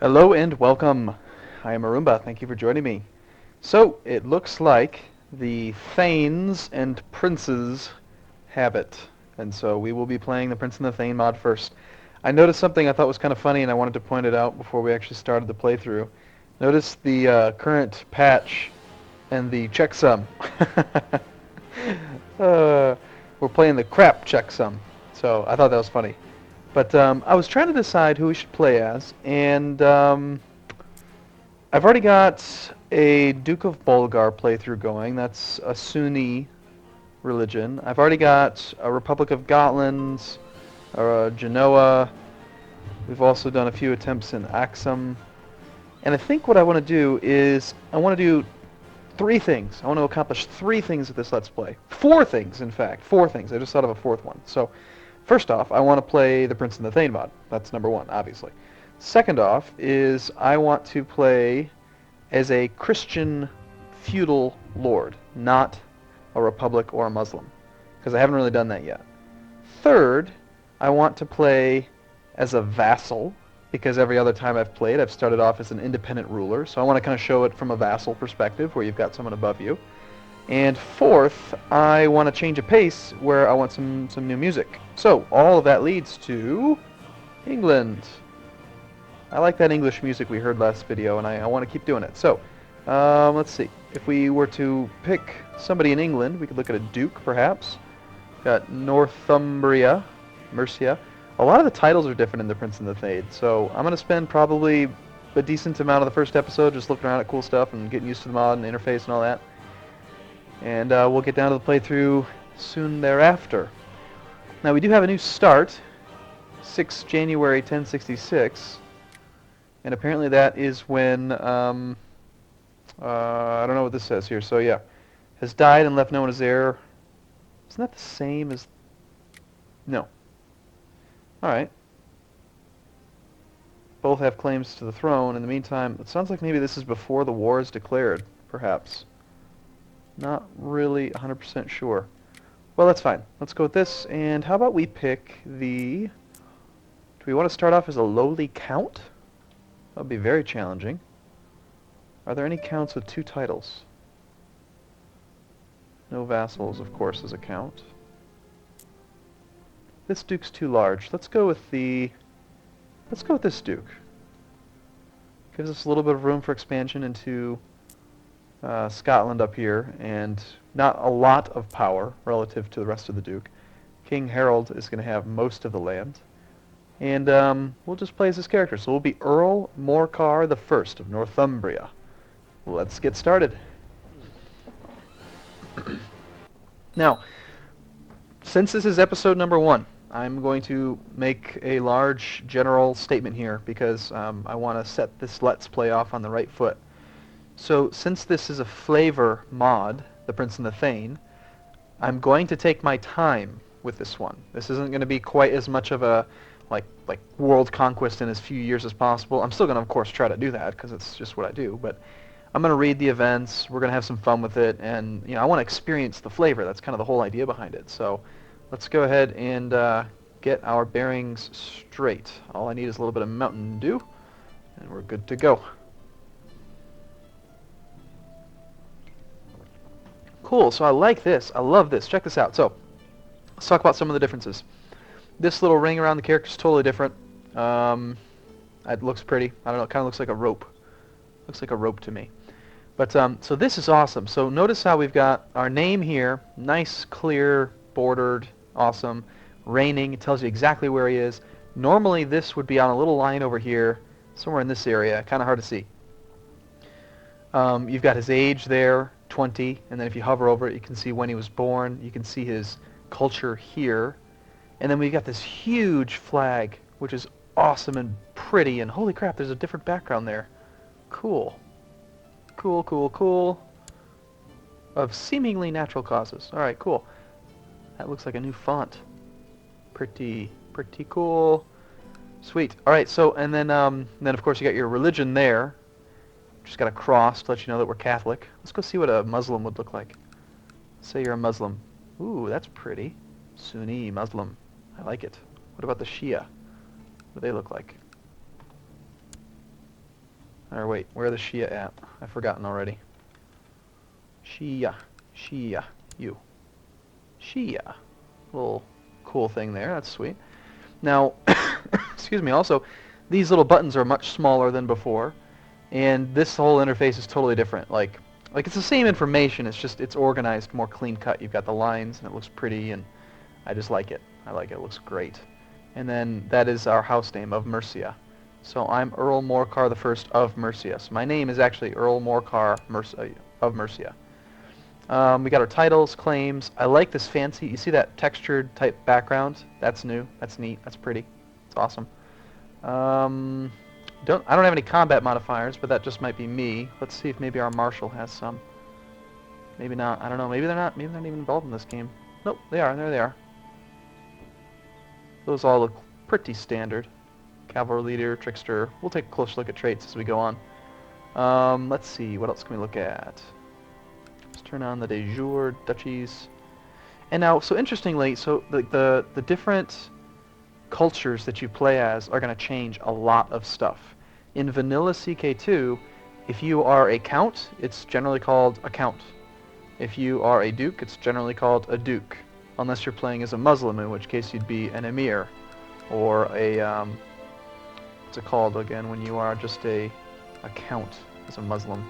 Hello and welcome. I am Arumba. Thank you for joining me. So, it looks like the Thanes and Princes have it. And so we will be playing the Prince and the Thane mod first. I noticed something I thought was kind of funny and I wanted to point it out before we actually started the playthrough. Notice the current patch and the checksum. We're playing the crap checksum. So I thought that was funny. But I was trying to decide who we should play as, and I've already got a Duke of Bulgar playthrough going. That's a Sunni religion. I've already got a Republic of Gotlands, Genoa. We've also done a few attempts in Axum. And I think what I want to do is I want to do three things. I want to accomplish three things with this Let's Play. Four things, in fact. Four things. I just thought of a fourth one. So, first off, I want to play the Prince and the Thane mod. That's number one, obviously. Second off is I want to play as a Christian feudal lord, not a republic or a Muslim, because I haven't really done that yet. Third, I want to play as a vassal, because every other time I've played, I've started off as an independent ruler, so I want to kind of show it from a vassal perspective, where you've got someone above you. And fourth, I want to change a pace where I want some new music. So all of that leads to England. I like that English music we heard last video, and I want to keep doing it. So let's see. If we were to pick somebody in England, we could look at a duke, perhaps. Got Northumbria, Mercia. A lot of the titles are different in The Prince and the Thane, so I'm going to spend probably a decent amount of the first episode just looking around at cool stuff and getting used to the mod and interface and all that. And we'll get down to the playthrough soon thereafter. Now we do have a new start, 6 January 1066, and apparently that is when, I don't know what this says here, so yeah, has died and left no one as heir. Isn't that the same as, no. Alright. Both have claims to the throne. In the meantime, it sounds like maybe this is before the war is declared, perhaps. Not really 100% sure. Well, that's fine. Let's go with this, and how about we pick the... Do we want to start off as a lowly count? That would be very challenging. Are there any counts with 2 titles? No vassals, of course, as a count. This duke's too large. Let's go with the... Let's go with this duke. Gives us a little bit of room for expansion into Scotland up here, and not a lot of power relative to the rest of the duke. King Harold is going to have most of the land. And we'll just play as this character. So we'll be Earl Morcar the First of Northumbria. Let's get started. Now, since this is episode number 1, I'm going to make a large general statement here because I want to set this Let's Play off on the right foot. So since this is a flavor mod, The Prince and the Thane, I'm going to take my time with this one. This isn't going to be quite as much of a like world conquest in as few years as possible. I'm still going to, of course, try to do that because it's just what I do, but I'm going to read the events, we're going to have some fun with it, and I want to experience the flavor. That's kind of the whole idea behind it. So let's go ahead and get our bearings straight. All I need is a little bit of Mountain Dew, and we're good to go. Cool, so I like this. I love this. Check this out. So, let's talk about some of the differences. This little ring around the character is totally different. It looks pretty. I don't know, it kind of looks like a rope. Looks like a rope to me. But, so this is awesome. So notice how we've got our name here. Nice, clear, bordered, awesome. Reigning, it tells you exactly where he is. Normally this would be on a little line over here, somewhere in this area. Kind of hard to see. You've got his age there, 20, and then if you hover over it, you can see when he was born. You can see his culture here. And then we've got this huge flag, which is awesome and pretty, and holy crap, there's a different background there. Cool. Cool, cool, cool. Of seemingly natural causes. Alright, cool. That looks like a new font. Pretty cool. Sweet. Alright, so, and then of course you got your religion there. Just got a cross to let you know that we're Catholic. Let's go see what a Muslim would look like. Say you're a Muslim. Ooh, that's pretty. Sunni Muslim. I like it. What about the Shia? What do they look like? Or wait, where are the Shia at? I've forgotten already. Shia. Shia. You. Shia. Little cool thing there. That's sweet. Now, excuse me, also, these little buttons are much smaller than before, and this whole interface is totally different. Like it's the same information, it's just it's organized more clean cut. You've got the lines, and it looks pretty, and I just like it. I like it. It looks great. And then that is our house name of Mercia. So I'm Earl Morcar I of Mercia. So my name is actually Earl Morcar of Mercia. We got our titles, claims. I like this fancy, you see that textured type background? That's new. That's neat. That's pretty. It's awesome. I don't have any combat modifiers, but that just might be me. Let's see if maybe our marshal has some. Maybe not. I don't know. Maybe they're not. Maybe they're not even involved in this game. Nope, they are. There they are. Those all look pretty standard. Cavalry leader, trickster. We'll take a close look at traits as we go on. Let's see. What else can we look at? Let's turn on the de jure, duchies. And now, so interestingly, so the different cultures that you play as are going to change a lot of stuff. In vanilla CK2, if you are a count, it's generally called a count. If you are a duke, it's generally called a duke, unless you're playing as a Muslim, in which case you'd be an emir, or a, what's it called again when you are just a count as a Muslim?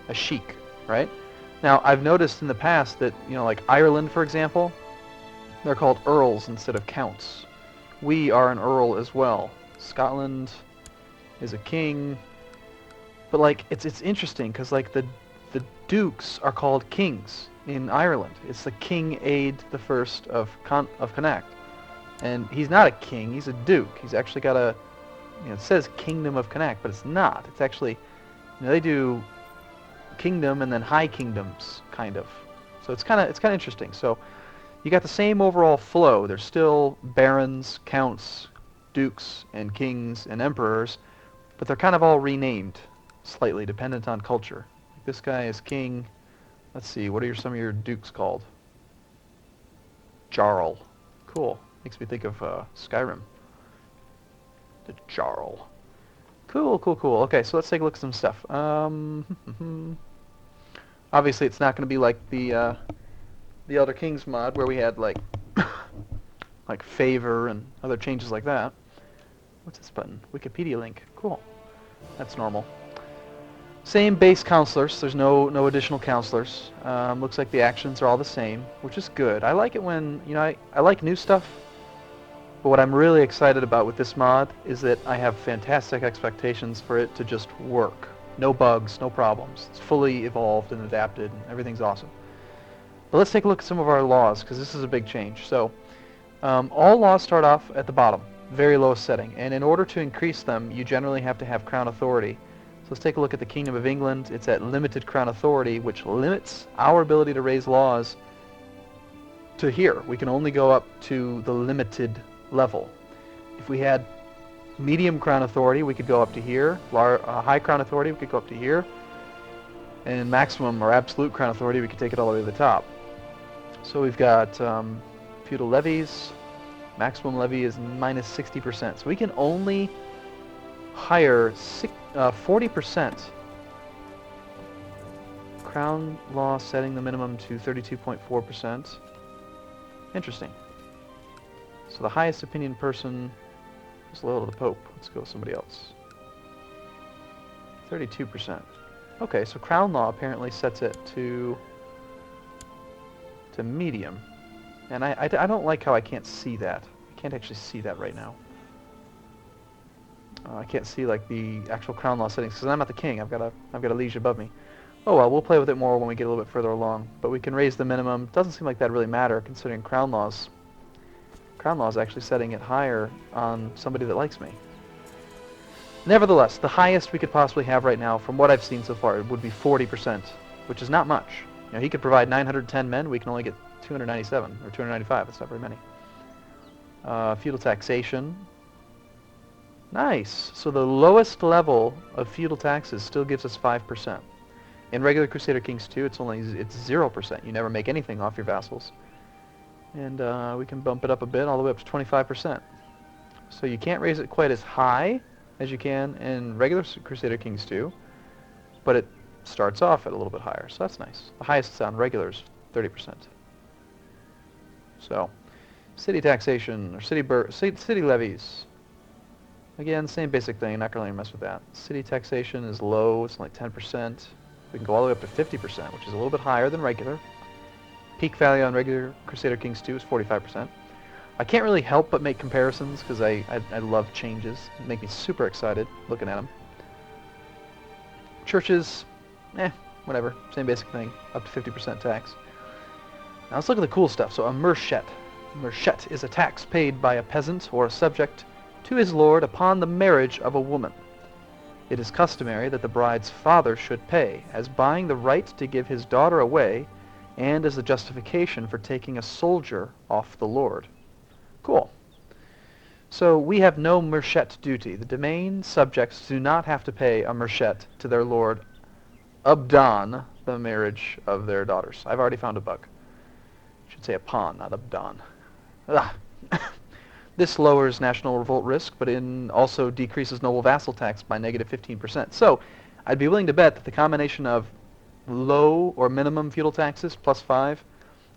A sheik, right? Now, I've noticed in the past that, you know, like Ireland, for example, they're called earls instead of counts. We are an earl as well. Scotland is a king. But, like, it's interesting, because, like, the dukes are called kings in Ireland. It's the King Aid the First of Connacht. And he's not a king, he's a duke. He's actually got a, you know, it says Kingdom of Connacht, but it's not. It's actually, you know, they do kingdom and then high kingdoms, kind of. So it's kind of interesting. So you got the same overall flow. There's still barons, counts, dukes, and kings and emperors, but they're kind of all renamed slightly, dependent on culture. Like this guy is king. Let's see, what are some of your dukes called? Jarl. Cool. Makes me think of Skyrim. The Jarl. Cool, cool, cool. Okay, so let's take a look at some stuff. Obviously, it's not going to be like the Elder Kings mod where we had like like favor and other changes like that. What's this button? Wikipedia link. Cool. That's normal. Same base counselors. There's no additional counselors. Looks like the actions are all the same, which is good. I like it when, you know, I like new stuff. But what I'm really excited about with this mod is that I have fantastic expectations for it to just work. No bugs, no problems. It's fully evolved and adapted, and everything's awesome. But let's take a look at some of our laws, because this is a big change. So, all laws start off at the bottom, very lowest setting, and in order to increase them, you generally have to have Crown Authority. So let's take a look at the Kingdom of England. It's at limited Crown Authority, which limits our ability to raise laws to here. We can only go up to the limited level. If we had medium Crown Authority, we could go up to here. High Crown Authority, we could go up to here. And maximum or absolute Crown Authority, we could take it all the way to the top. So we've got feudal levies. Maximum levy is minus 60%. So we can only hire 40%. Crown law setting the minimum to 32.4%. Interesting. So the highest opinion person is loyal to the Pope. Let's go with somebody else. 32%. Okay, so Crown Law apparently sets it to medium. And I don't like how I can't see that. I can't actually see that right now. I can't see like the actual Crown Law settings because I'm not the king. I've got a liege above me. Oh well, we'll play with it more when we get a little bit further along. But we can raise the minimum. Doesn't seem like that really matter considering Crown Law's actually setting it higher on somebody that likes me. Nevertheless, the highest we could possibly have right now, from what I've seen so far, would be 40%, which is not much. You know, he could provide 910 men. We can only get 297 or 295. That's not very many. Feudal taxation. Nice. So the lowest level of feudal taxes still gives us 5%. In regular Crusader Kings 2, it's 0%. You never make anything off your vassals. And we can bump it up a bit, all the way up to 25%. So you can't raise it quite as high, as you can in regular Crusader Kings 2, but it starts off at a little bit higher, so that's nice. The highest on regular is 30%. So, city taxation, or city levies. Again, same basic thing, not going to mess with that. City taxation is low, it's like 10%. We can go all the way up to 50%, which is a little bit higher than regular. Peak value on regular Crusader Kings 2 is 45%. I can't really help but make comparisons because I love changes. They make me super excited looking at them. Churches, whatever, same basic thing, up to 50% tax. Now let's look at the cool stuff. So a merchet. Merchet is a tax paid by a peasant or a subject to his lord upon the marriage of a woman. It is customary that the bride's father should pay, as buying the right to give his daughter away, and as a justification for taking a soldier off the lord. Cool. So we have no merchet duty. The domain subjects do not have to pay a merchet to their lord upon the marriage of their daughters. I've already found a bug. I should say upon, not upon. This lowers national revolt risk, but also decreases noble vassal tax by negative 15%. So I'd be willing to bet that the combination of low or minimum feudal taxes plus 5,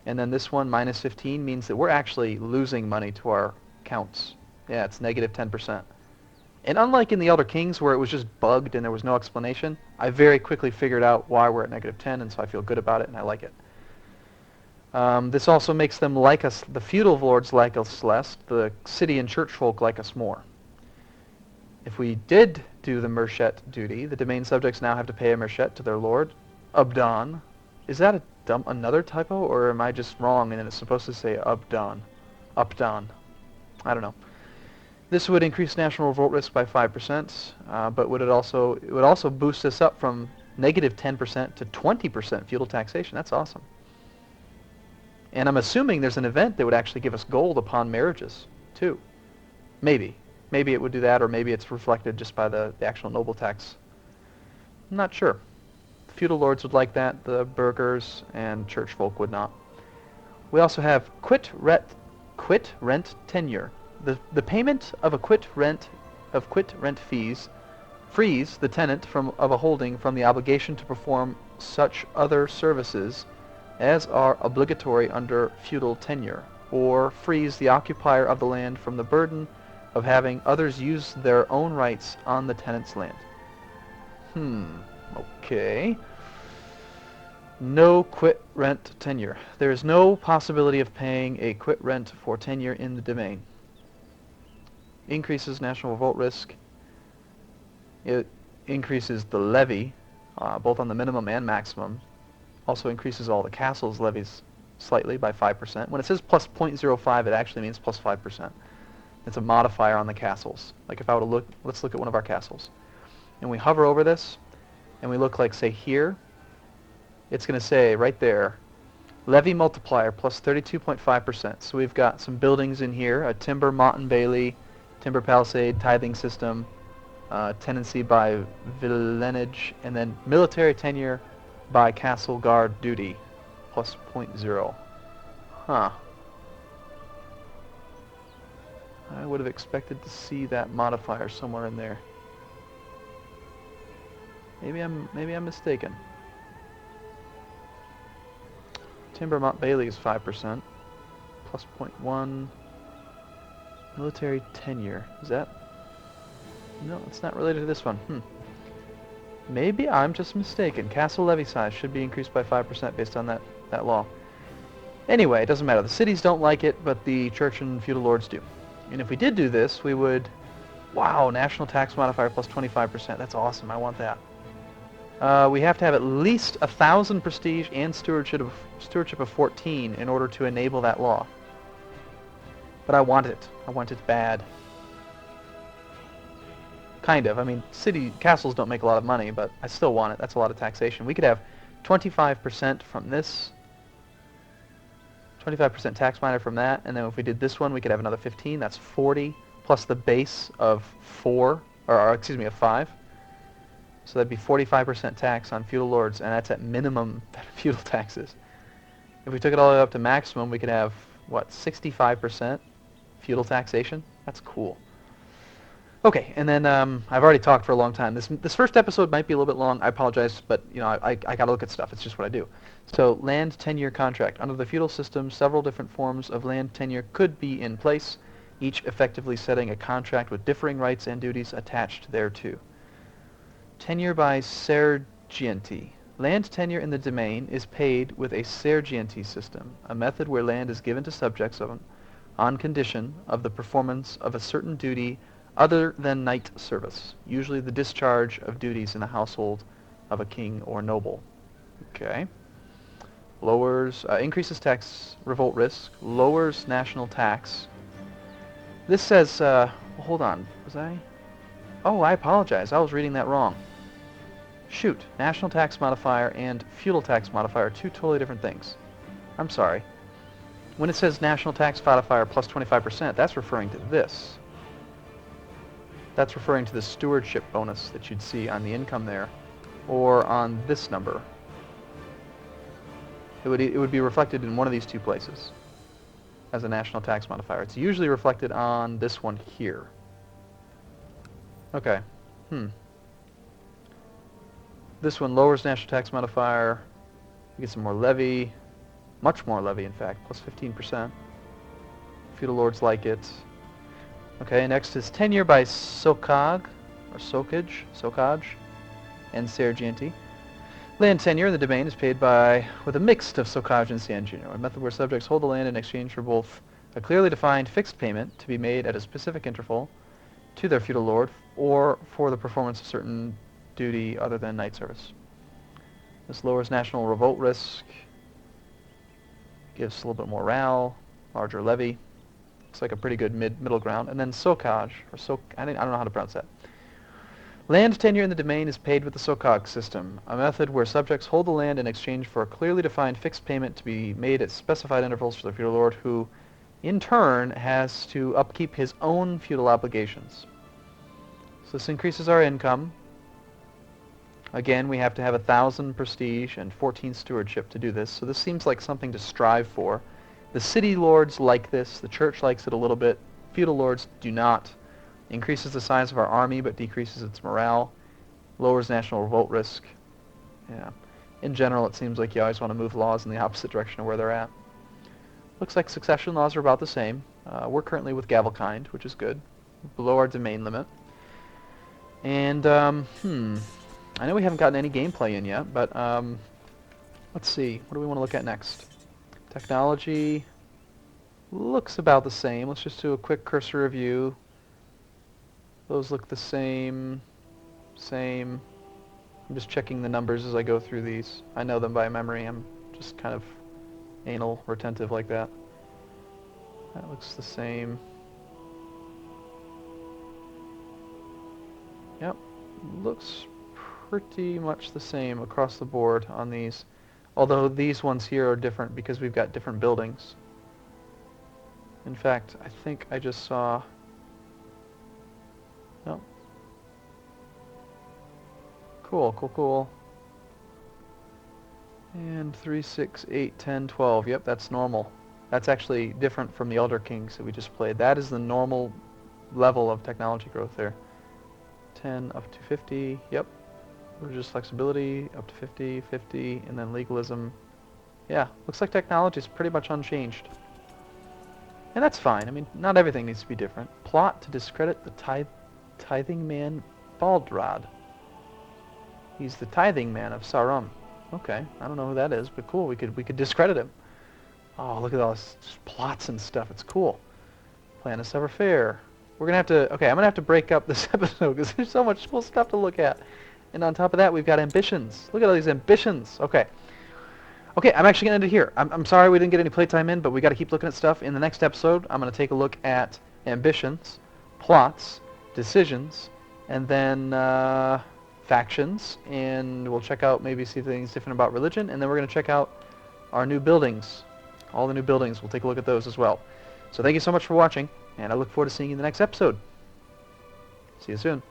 and then this one minus 15 means that we're actually losing money to our counts. Yeah, it's negative 10%. And unlike in the Elder Kings where it was just bugged and there was no explanation, I very quickly figured out why we're at negative 10, and so I feel good about it and I like it. This also makes them like us, the feudal lords like us less, the city and church folk like us more. If we did do the merchet duty, the domain subjects now have to pay a merchet to their lord, Ubdan. Is that another typo, or am I just wrong and then it's supposed to say Ubdan? Updan. I don't know. This would increase national revolt risk by 5%, but it would also boost us up from negative 10% to 20% feudal taxation. That's awesome. And I'm assuming there's an event that would actually give us gold upon marriages, too. Maybe. Maybe it would do that, or maybe it's reflected just by the actual noble tax. I'm not sure. The feudal lords would like that, the burghers and church folk would not. We also have quit rent tenure. The payment of a quit rent fees frees the tenant of a holding from the obligation to perform such other services as are obligatory under feudal tenure, or frees the occupier of the land from the burden of having others use their own rights on the tenant's land. Okay. No quit rent tenure. There is no possibility of paying a quit rent for tenure in the domain. Increases national revolt risk. It increases the levy, both on the minimum and maximum. Also increases all the castles' levies slightly by 5%. When it says plus 0.05, it actually means plus 5%. It's a modifier on the castles. Like if I were to look, let's look at one of our castles. And we hover over this, and we look like, say, here. It's going to say right there, levy multiplier plus 32.5%. So we've got some buildings in here, a timber, motte and bailey, timber palisade, tithing system, tenancy by villenage, and then military tenure by castle guard duty, plus 0.0. Huh. I would have expected to see that modifier somewhere in there. Maybe I'm mistaken. Timber Mont Bailey is 5%, plus 0.1. Military tenure, is that? No, it's not related to this one. Maybe I'm just mistaken. Castle levy size should be increased by 5% based on that law. Anyway, it doesn't matter. The cities don't like it, but the church and feudal lords do. And if we did do this, we would... Wow, national tax modifier plus 25%. That's awesome. I want that. We have to have at least 1,000 prestige and stewardship of 14 in order to enable that law. But I want it. I want it bad. Kind of. I mean, castles don't make a lot of money, but I still want it. That's a lot of taxation. We could have 25% from this, 25% tax minor from that, and then if we did this one, we could have another 15. That's 40, plus the base of 4, of 5. So that'd be 45% tax on feudal lords, and that's at minimum feudal taxes. If we took it all the way up to maximum, we could have, what, 65% feudal taxation? That's cool. Okay, and then I've already talked for a long time. This first episode might be a little bit long. I apologize, but you know I gotta look at stuff. It's just what I do. So land tenure contract. Under the feudal system, several different forms of land tenure could be in place, each effectively setting a contract with differing rights and duties attached thereto. Tenure by sergienti. Land tenure in the domain is paid with a sergienti system, a method where land is given to subjects on condition of the performance of a certain duty other than knight service, usually the discharge of duties in the household of a king or noble. Okay. Increases tax revolt risk, lowers national tax. This says, hold on, was I? Oh, I apologize, I was reading that wrong. Shoot, national tax modifier and feudal tax modifier are two totally different things. I'm sorry. When it says national tax modifier plus 25%, that's referring to this. That's referring to the stewardship bonus that you'd see on the income there, or on this number. It would be reflected in one of these two places as a national tax modifier. It's usually reflected on this one here. Okay. This one lowers national tax modifier. You get some more levy, much more levy in fact, plus 15%. Feudal lords like it. Okay, next is tenure by socage, and sergienti. Land tenure in the domain is paid with a mix of socage and sergienti, a method where subjects hold the land in exchange for both a clearly defined fixed payment to be made at a specific interval to their feudal lord, or for the performance of certain duty other than knight service. This lowers national revolt risk, gives a little bit more morale, larger levy. Looks like a pretty good middle ground. And then socage, I don't know how to pronounce that. Land tenure in the domain is paid with the socage system, a method where subjects hold the land in exchange for a clearly defined fixed payment to be made at specified intervals for the feudal lord, who, in turn, has to upkeep his own feudal obligations. So this increases our income. Again, we have to have 1,000 prestige and 14 stewardship to do this, so this seems like something to strive for. The city lords like this, the church likes it a little bit, feudal lords do not. Increases the size of our army but decreases its morale, lowers national revolt risk. Yeah. In general, it seems like you always want to move laws in the opposite direction of where they're at. Looks like succession laws are about the same. We're currently with Gavelkind, which is good, below our domain limit. And, I know we haven't gotten any gameplay in yet, but let's see. What do we want to look at next? Technology looks about the same. Let's just do a quick cursor review. Those look the same. Same. I'm just checking the numbers as I go through these. I know them by memory. I'm just kind of anal retentive like that. That looks the same. Yep. Looks pretty much the same across the board on these. Although these ones here are different because we've got different buildings. In fact, I think I just saw... No. Cool. And 3, 6, 8, 10, 12. Yep, that's normal. That's actually different from the Elder Kings that we just played. That is the normal level of technology growth there. 10 up to 50. Yep. Religious flexibility up to 50, 50, and then legalism. Yeah, looks like technology is pretty much unchanged. And that's fine. I mean, not everything needs to be different. Plot to discredit the tithing man Baldrad. He's the tithing man of Sarum. Okay, I don't know who that is, but cool. We could discredit him. Oh, look at all this plots and stuff. It's cool. Plan to sever fair. We're gonna have to. Okay, I'm gonna have to break up this episode because there's so much cool stuff to look at. And on top of that, we've got ambitions. Look at all these ambitions. Okay. Okay, I'm actually going to end it here. I'm sorry we didn't get any playtime in, but we got to keep looking at stuff. In the next episode, I'm going to take a look at ambitions, plots, decisions, and then factions. And we'll check out, maybe see things different about religion. And then we're going to check out our new buildings. All the new buildings. We'll take a look at those as well. So thank you so much for watching, and I look forward to seeing you in the next episode. See you soon.